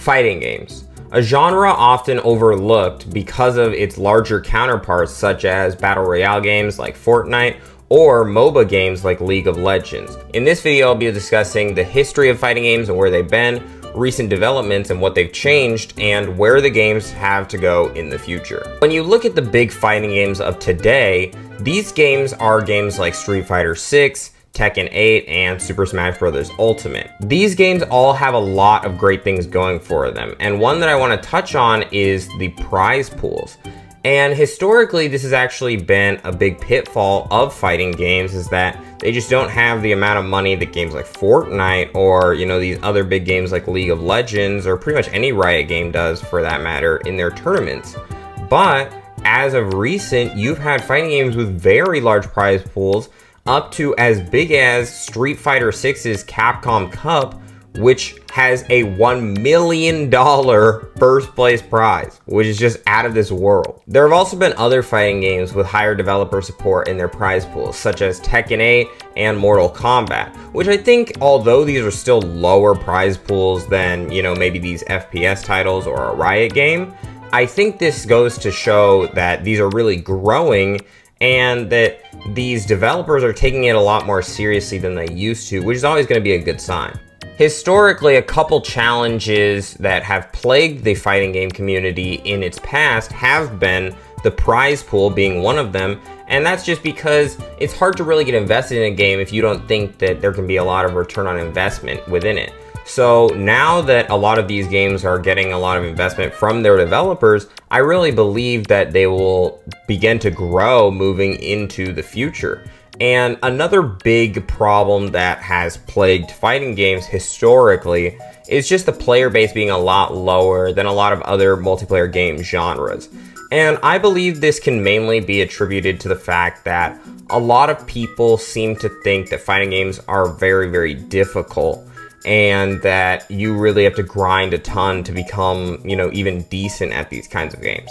Fighting games. A genre often overlooked because of its larger counterparts such as battle royale games like Fortnite or MOBA games like League of Legends. In this video, I'll be discussing the history of fighting games and where they've been, recent developments and what they've changed, and where the games have to go in the future. When you look at the big fighting games of today, these games are games like Street Fighter 6, Tekken 8, and Super Smash Bros. Ultimate. These games all have a lot of great things going for them, and one that I want to touch on is the prize pools. And historically, this has actually been a big pitfall of fighting games, is that they just don't have the amount of money that games like Fortnite or, these other big games like League of Legends or pretty much any Riot game does for that matter in their tournaments. But as of recent, you've had fighting games with very large prize pools up to as big as Street Fighter 6's Capcom Cup, which has a $1 million first place prize, which is just out of this world. There have also been other fighting games with higher developer support in their prize pools, such as Tekken 8 and Mortal Kombat, which I think, although these are still lower prize pools than, maybe these FPS titles or a Riot game, I think this goes to show that these are really growing and that these developers are taking it a lot more seriously than they used to, which is always going to be a good sign. Historically, a couple challenges that have plagued the fighting game community in its past have been the prize pool being one of them, and that's just because it's hard to really get invested in a game if you don't think that there can be a lot of return on investment within it. So now that a lot of these games are getting a lot of investment from their developers, I really believe that they will begin to grow moving into the future. And another big problem that has plagued fighting games historically is just the player base being a lot lower than a lot of other multiplayer game genres. And I believe this can mainly be attributed to the fact that a lot of people seem to think that fighting games are very, very difficult, and that you really have to grind a ton to become, even decent at these kinds of games.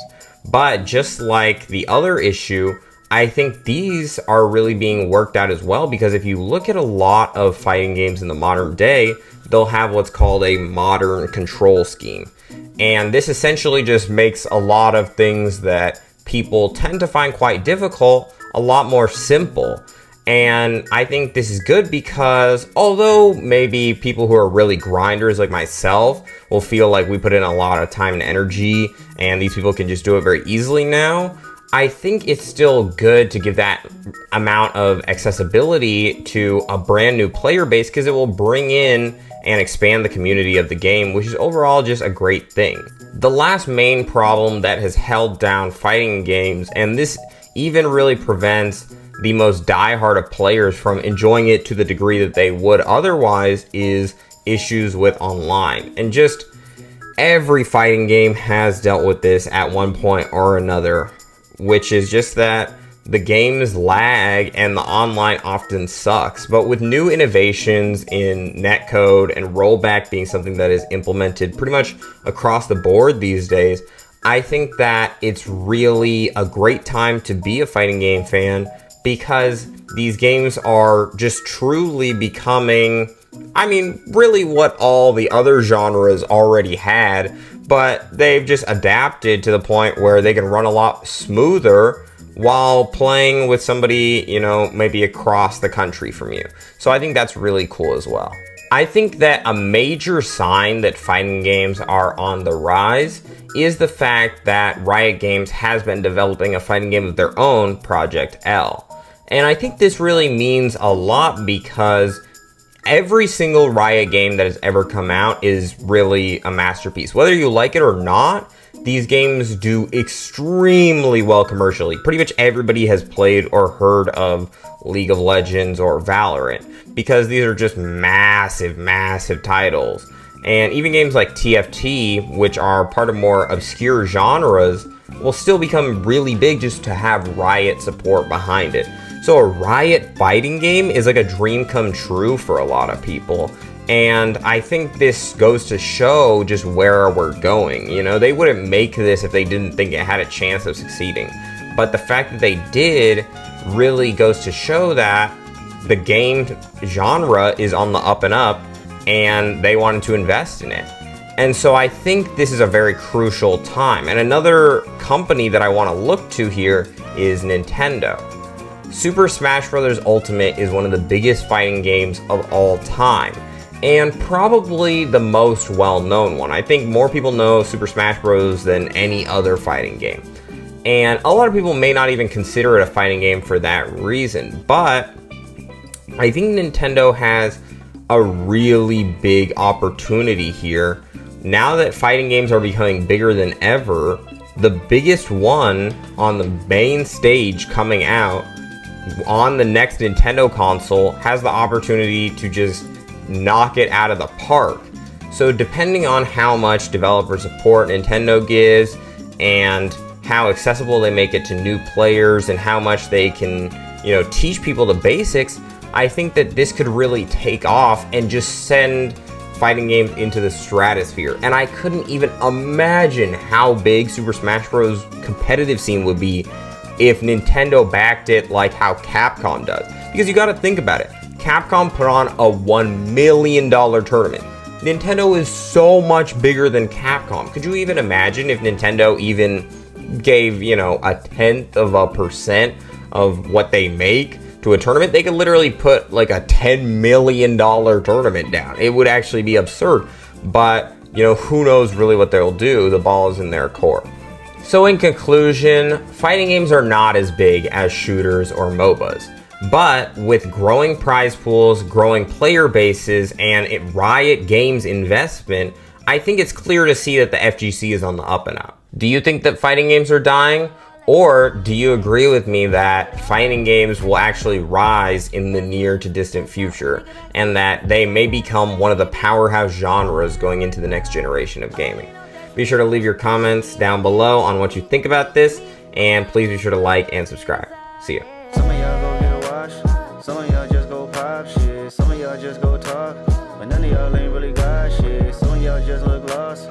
But just like the other issue, I think these are really being worked out as well, because if you look at a lot of fighting games in the modern day, they'll have what's called a modern control scheme. And this essentially just makes a lot of things that people tend to find quite difficult a lot more simple. And I think this is good because although maybe people who are really grinders like myself will feel like we put in a lot of time and energy and these people can just do it very easily now, I think it's still good to give that amount of accessibility to a brand new player base, because it will bring in and expand the community of the game, which is overall just a great thing. The last main problem that has held down fighting games, and this even really prevents the most diehard of players from enjoying it to the degree that they would otherwise, is issues with online. And just every fighting game has dealt with this at one point or another, which is just that the games lag and the online often sucks. But with new innovations in netcode and rollback being something that is implemented pretty much across the board these days, I think that it's really a great time to be a fighting game fan, because these games are just truly becoming, really what all the other genres already had, but they've just adapted to the point where they can run a lot smoother while playing with somebody, maybe across the country from you. So I think that's really cool as well. I think that a major sign that fighting games are on the rise is the fact that Riot Games has been developing a fighting game of their own, Project L. And I think this really means a lot, because every single Riot game that has ever come out is really a masterpiece. Whether you like it or not, these games do extremely well commercially. Pretty much everybody has played or heard of League of Legends or Valorant, because these are just massive, massive titles. And even games like TFT, which are part of more obscure genres, will still become really big just to have Riot support behind it. So a Riot fighting game is like a dream come true for a lot of people. And I think this goes to show just where we're going. They wouldn't make this if they didn't think it had a chance of succeeding. But the fact that they did really goes to show that the game genre is on the up and up, and they wanted to invest in it. And so I think this is a very crucial time. And another company that I want to look to here is Nintendo. Super Smash Bros. Ultimate is one of the biggest fighting games of all time, and probably the most well-known one. I think more people know Super Smash Bros. Than any other fighting game. And a lot of people may not even consider it a fighting game for that reason, but I think Nintendo has a really big opportunity here. Now that fighting games are becoming bigger than ever, the biggest one on the main stage coming out on the next Nintendo console has the opportunity to just knock it out of the park. So depending on how much developer support Nintendo gives and how accessible they make it to new players and how much they can, teach people the basics, I think that this could really take off and just send fighting games into the stratosphere. And I couldn't even imagine how big Super Smash Bros. Competitive scene would be if Nintendo backed it like how Capcom does. Because you gotta think about it. Capcom put on a $1 million tournament. Nintendo is so much bigger than Capcom. Could you even imagine if Nintendo even gave, a tenth of a percent of what they make to a tournament? They could literally put like a $10 million tournament down. It would actually be absurd. But, who knows really what they'll do? The ball is in their court. So in conclusion, fighting games are not as big as shooters or MOBAs. But with growing prize pools, growing player bases, and Riot Games investment, I think it's clear to see that the FGC is on the up and up. Do you think that fighting games are dying? Or do you agree with me that fighting games will actually rise in the near to distant future and that they may become one of the powerhouse genres going into the next generation of gaming? Be sure to leave your comments down below on what you think about this, and please be sure to like and subscribe. See ya. Some of y'all go get a wash, some of y'all just go pop shit, some of y'all just go talk, but none of y'all ain't really got shit, some of y'all just look lost.